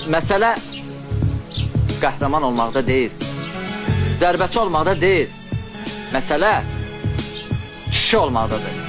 Məsələ qəhrəman olmaqda deyil, zərbəçi olmaqda deyil, məsələ kişi olmaqdadır.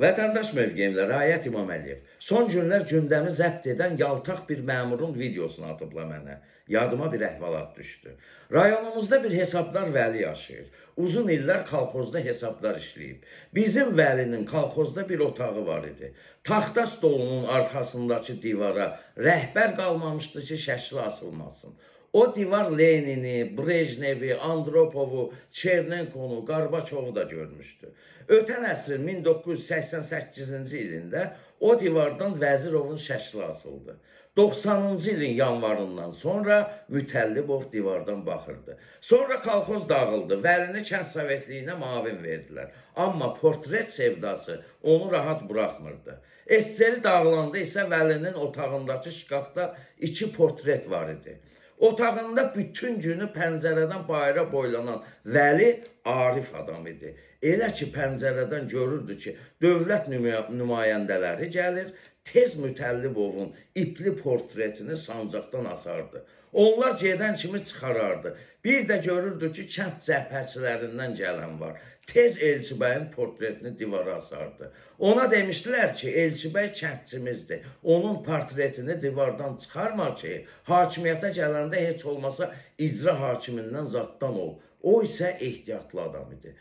Vətəndaş mövqeyimlə Rayət İmam Əliyev son günlər gündəmi zəbt edən yaltaq bir məmurun videosunu atıbla mənə. Yadıma bir əhvalat düşdü. Rayonumuzda bir hesablar Vəli yaşayır. Uzun illər kolxozda hesablar işləyib. Bizim Vəlinin kolxozda bir otağı var idi. Taxta stolunun arxasındakı divara rəhbər qalmamışdı ki, şəkli asılmasın. O divar Lenini, Brejnevi, Andropovu, Çernenkonu, Qarbaçovu da görmüşdü. Ötən əsrin 1988-ci ilində o divardan Vəzirovun şəkli asıldı. 90-cı ilin yanvarından sonra Mütəllibov divardan baxırdı. Sonra kolxoz dağıldı, Vəlini kənd sovetliyinə mavin verdilər. Amma portret sevdası onu rahat buraxmırdı. SSR dağılanda isə Vəlinin otağındakı şkafda 2 portret var idi. Otağında bütün günü pəncərədən bayıra boylanan Vəli arif adam idi. Elə ki, pəncərədən görürdü ki, dövlət nümayəndələri gəlir, tez Mütəllibovun ipli portretini sancaqdan asardı. Onlar gedən kimi çıxarardı. Bir də görürdü ki, kənd cəbhəçilərindən gələn var. Tez Elçibəyin portretini divara asardı. Ona demişdilər ki, Elçibəy kəndçimizdir. Onun portretini divardan çıxarma ki, hakimiyyətə gələndə heç olmasa icra hakimindən zaddan ol. O isə ehtiyatlı adam idi.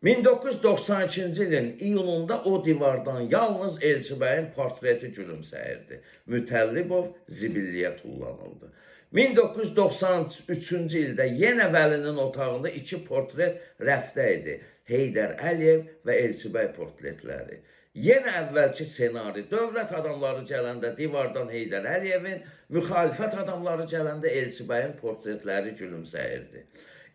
1992-ci ilin iyununda o divardan yalnız Elçibəyin portreti gülümsəyirdi. Mütəllibov zibilliyə tullanıldı. 1993-cü ildə yenə Vəlinin otağında 2 portret rəfdə idi. Heydər Əliyev və Elçibəy portretləri. Yenə əvvəlki senari, dövlət adamları gələndə divardan Heydər Əliyevin, müxalifət adamları gələndə Elçibəyin portretləri gülümsəyirdi.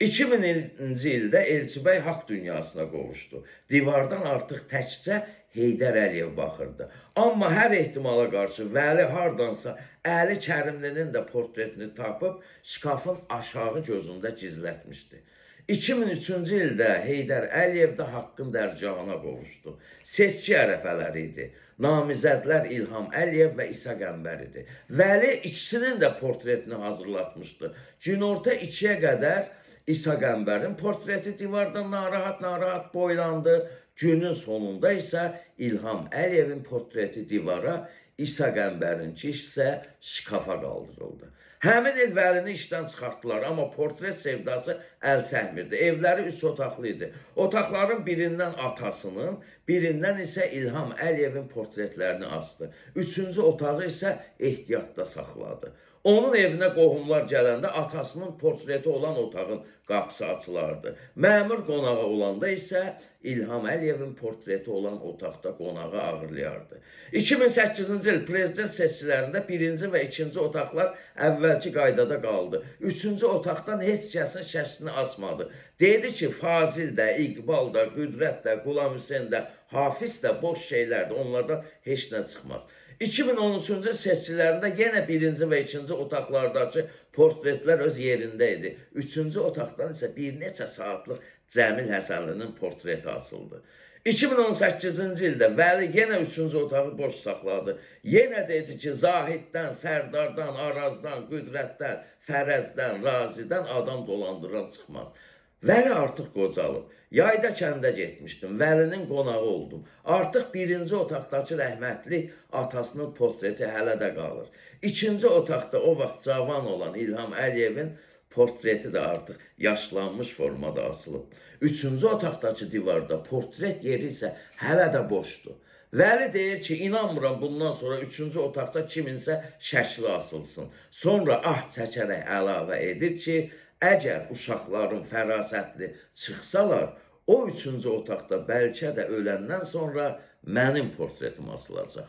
2000-ci ildə Elçibəy haqq dünyasına qovuşdu. Divardan artıq təkcə Heydər Əliyev baxırdı. Amma hər ehtimala qarşı Vəli hardansa Əli Kərimlinin də portretini tapıb şkafın aşağı gözündə gizlətmişdi. 2003-cü ildə Heydər Əliyev də haqqın dərgahına qovuşdu. Seçki ərəfələri idi. Namizədlər İlham Əliyev və İsa Qəmbər idi. Vəli ikisinin də portretini hazırlatmışdı. Günorta 2-yə qədər İsa Qəmbərin portreti divardan narahat boylandı. Günün sonunda isə İlham Əliyevin portreti divara, İsa Qəmbərinki isə şkafa qaldırıldı. Həmin il Vəlini işdən çıxartdılar, amma portret sevdası əl çəkmirdi. Evləri 3 otaqlı idi. Otaqların birindən atasının, birindən isə İlham Əliyevin portretlərini asdı. 3-cü otağı isə ehtiyatda saxladı. Onun evinə qohumlar gələndə atasının portreti olan otağın qapısı açılardı. Məmur qonağı olanda isə İlham Əliyevin portreti olan otaqda qonağı ağırlayardı. 2008-ci il prezident seçkilərində 1-ci və 2-ci otaqlar əvvəlki qaydada qaldı. 3-cü otaqdan heç kəsin şəklini asmadı. Dedi ki, Fazil də, İqbal da, Qüdrət də, Qulam Hüseyn də, Hafiz də boş şeylərdir. Onlardan heç nə çıxmaz. 2013-cü seçkilərində yenə 1-ci və 2-ci otaqlardakı portretlər öz yerində idi. 3-cü otaqdan isə bir neçə saatlıq Cəmil Həsənlinin portreti asıldı. 2018-ci ildə Vəli yenə 3-cü otağı boş saxladı. Yenə dedi ki, Zahiddən, Sərdardan, Arazdan, Qüdrətdən, Fərəzdən, Razidən adam dolandıran çıxmaz. Vəli artıq qocalıb. Yayda kəndə getmişdim. Vəlinin qonağı oldum. Artıq 1-ci otaqdakı rəhmətli atasının portreti hələ də qalır. 2-ci otaqda o vaxt cavan olan İlham Əliyevin portreti də artıq yaşlanmış formada asılıb. 3-cü otaqdakı divarda portret yeri isə hələ də boşdur. Vəli deyir ki, inanmıram bundan sonra 3-cü otaqda kiminsə şəkli asılsın. Sonra ah çəkərək əlavə edir ki, əgər uşaqların fərasətli çıxsalar, o 3-cü otaqda bəlkə də öləndən sonra mənim portretim asılacaq.